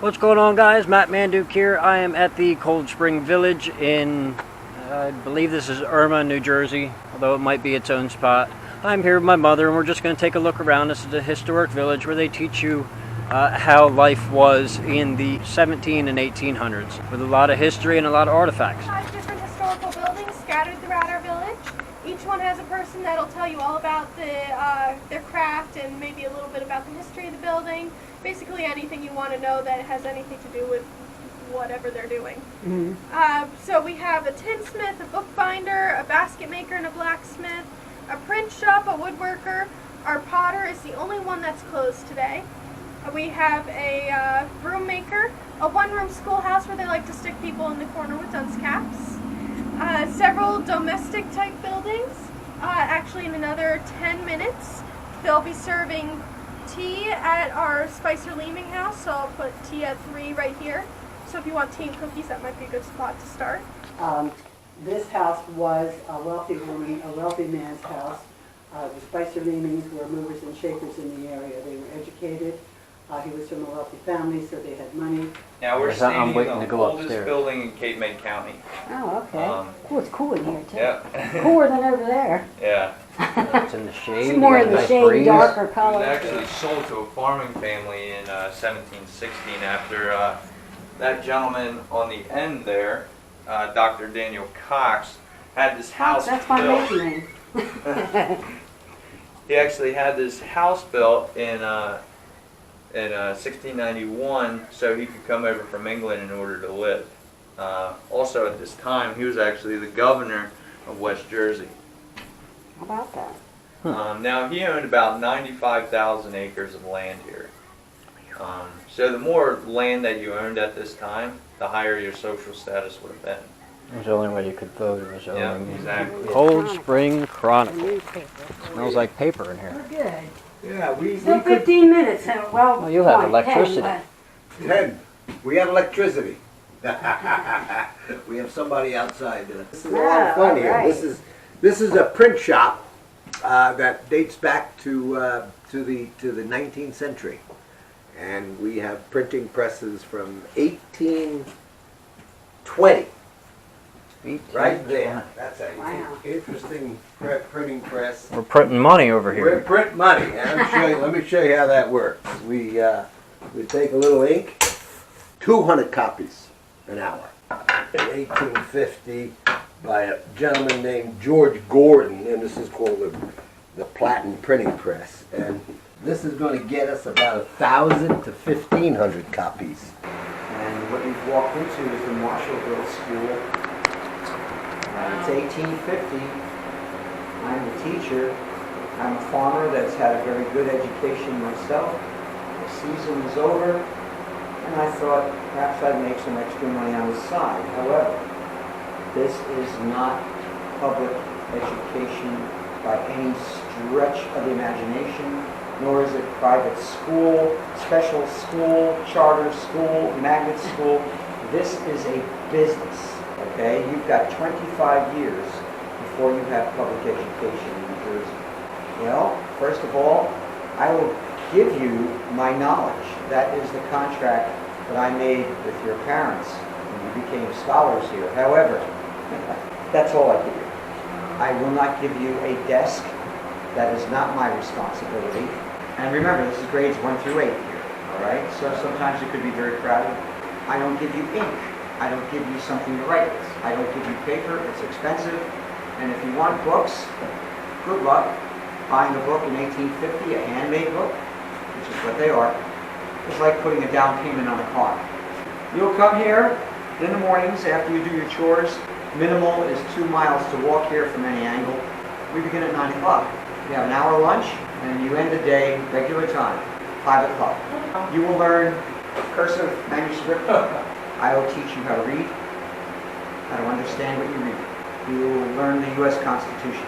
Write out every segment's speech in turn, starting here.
What's going on, guys? Matt Manduke here. I am at the Cold Spring Village in, I believe this is Irma, New Jersey, although it might be its own spot. I'm here with my mother and we're just going to take a look around. This is a historic village where they teach you how life was in the 17 and 1800s with a lot of history and a lot of artifacts. 5 different historical buildings scattered throughout our village. Each one has a person that'll tell you all about their craft and maybe a little bit about the history of the building. Basically anything you want to know that has anything to do with whatever they're doing. So we have a tinsmith, a bookbinder, a basket maker, and a blacksmith, a print shop, a woodworker. Our potter is the only one that's closed today. We have a broom maker, a one-room schoolhouse where they like to stick people in the corner with dunce caps. Several domestic type buildings. Actually in another 10 minutes they'll be serving tea at our Spicer Leeming house, so I'll put tea at 3 right here. So if you want tea and cookies, that might be a good spot to start. This house was a wealthy woman, a wealthy man's house. The Spicer Leemings were movers and shakers in the area. They were educated. He was from a wealthy family, so they had money. Now we're standing in the oldest upstairs. building in Cape May County. Oh, okay. Oh, it's cool in here, too. Yeah. Cooler than over there. Yeah. It's in the shade. It's more in the nice shade, breeze. darker It was color. actually sold to a farming family in 1716 after that gentleman on the end there, Dr. Daniel Cox, had this house That's my built. maiden name. He actually had this house built in 1691 so he could come over from England in order to live. Also at this time, he was actually the governor of West Jersey. How about that? Now he owned about 95,000 acres of land here. So the more land that you owned at this time, the higher your social status would have been. It was the only way you could vote. It was Yeah, only exactly. Cold Spring Chronicle. Newspaper. Smells like paper in here. We're good. Yeah, we Still could, 15 minutes. Well, Oh, you have 10 electricity. left. 10. We have electricity. We have somebody outside. This is a lot of fun here. alright. This is a print shop that dates back to the 19th century, and we have printing presses from 1820. Right there. That's a Wow. interesting printing press. We're printing money over We're here. print money. And let me show you how that works. We take a little ink, 200 copies an hour. In 1850, by a gentleman named George Gordon, and this is called the Platen Printing Press. And this is going to get us about 1,000 to 1,500 copies. And what you've walked into is the Marshallville School. It's 1850. I'm a teacher. I'm a farmer that's had a very good education myself. The season was over, and I thought perhaps I'd make some extra money on the side. However, this is not public education by any stretch of the imagination, nor is it private school, special school, charter school, magnet school. This is a business. Okay, you've got 25 years before you have public education in New Jersey. Well, first of all, I will give you my knowledge. That is the contract that I made with your parents when you became scholars here. However, that's all I give you. I will not give you a desk. That is not my responsibility. And remember, this is grades 1 through 8 here, all right? So sometimes it could be very crowded. I don't give you ink. I don't give you something to write with. I don't give you paper. It's expensive. And if you want books, good luck buying a book in 1850, a handmade book, which is what they are. It's like putting a down payment on a car. You'll come here in the mornings after you do your chores. Minimal is 2 miles to walk here from any angle. We begin at 9 o'clock. You have an hour lunch, and you end the day regular time, 5 o'clock. You will learn cursive manuscript. I will teach you how to read, how to understand what you read. You will learn the U.S. Constitution.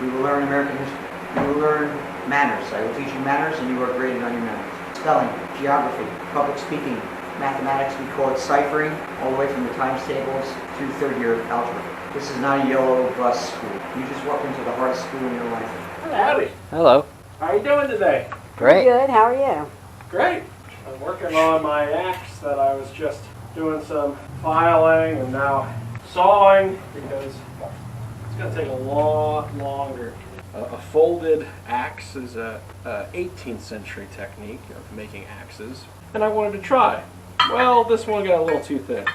You will learn American history. You will learn manners. I will teach you manners, and you are graded on your manners. Spelling, geography, public speaking, mathematics, we call it ciphering, all the way from the times tables to third year algebra. This is not a yellow bus school. You just walked into the hardest school in your life. Howdy. Hello. How you doing today? Great. Good. How are you? Great. I'm working on my axe that I was just doing some filing and now sawing because it's going to take a lot longer. A folded axe is a 18th century technique of making axes, and I wanted to try. Well, this one got a little too thin.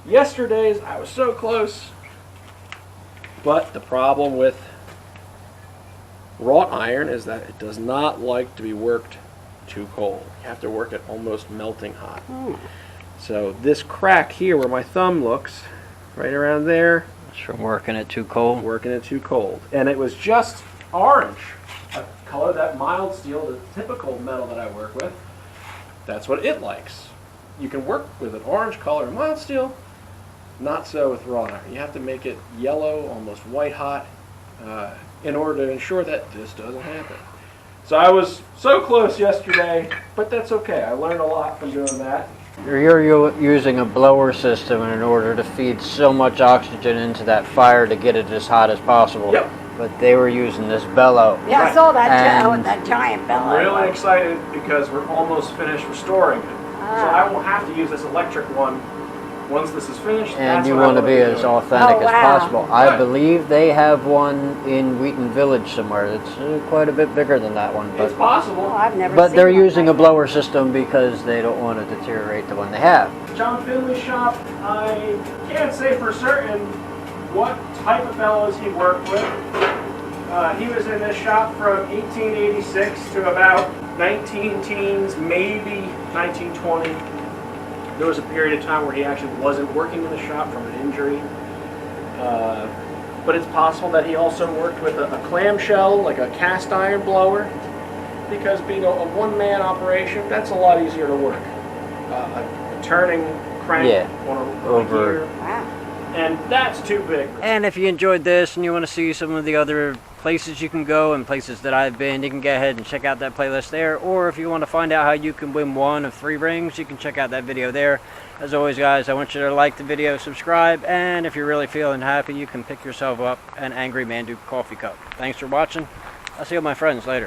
Yesterday's, I was so close, but the problem with wrought iron is that it does not like to be worked too cold. You have to work it almost melting hot. So this crack here where my thumb looks, right around there, It's from working it too cold. working it too cold. And it was just orange, a color that mild steel, the typical metal that I work with, that's what it likes. You can work with an orange color in mild steel, not so with wrought iron. You have to make it yellow, almost white hot, in order to ensure that this doesn't happen. So I was so close yesterday, but that's okay. I learned a lot from doing that. You're using a blower system in order to feed so much oxygen into that fire to get it as hot as possible. Yep. But they were using this bellow. Yeah, I saw that And- that giant I'm bellow. really excited because we're almost finished restoring it. So I won't have to use this electric one once this is finished. And that's you what I want to be as doing. authentic Oh, as wow. possible. I Good. believe they have one in Wheaton Village somewhere. It's quite a bit bigger than that one. It's But, possible. Oh, I've never but seen they're one using a like blower system because they don't want to deteriorate the one they have. John Finley's shop, I can't say for certain what type of bellows he worked with. He was in this shop from 1886 to about 19 teens, maybe 1920. There was a period of time where he actually wasn't working in the shop from an injury. But it's possible that he also worked with a clamshell, like a cast iron blower, because being a one-man operation, that's a lot easier to work. A turning crank Yeah, on a over- gear, that. Wow. and that's too big. And if you enjoyed this and you want to see some of the other places you can go and places that I've been, you can go ahead and check out that playlist there. Or if you want to find out how you can win one of 3 rings, you can check out that video there. As always, guys, I want you to like the video, subscribe, and if you're really feeling happy, you can pick yourself up an Angry Manduke coffee cup. Thanks for watching. I'll see you, my friends, later.